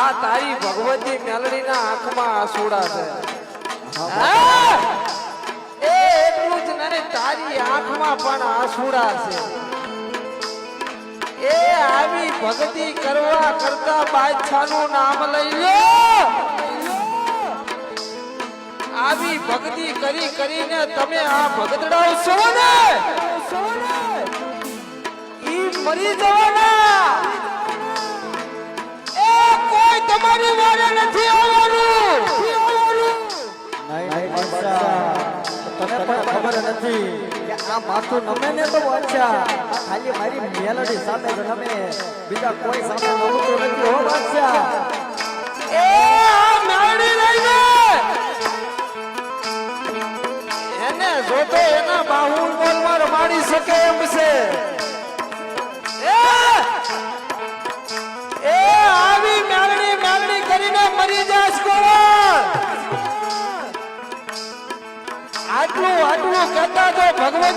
આ તારી ભગવતી મેલડીના આંખમાં આસુડા છે એ એટલું જ નહીં તારી આંખમાં પણ આસુડા છે એ આવી ભક્તિ કરવા કરતા બાદશાહનું નામ લઈ લો આવી ભક્તિ કરી કરીને તમે આ ભગતડાવશો ને ઈ મરી જવાના એ કોઈ તમારી વારે નથી આવવાનું નહીં તને પણ ખબર નથી કે આ માથું નમે ને તો અચ્છા ખાલી મારી મેલડી સામે જ નમે બીજા કોઈ સામે નમતું નથી હો બાદશાહ એ આ મેલડી લઈને એને જોતો એના બાહુલ બોલમાં રમાડી શકે એમ છે એ આવી મેલડી કરીને મરી જાશ કોણ આટલું કહેતા તો ભગવતી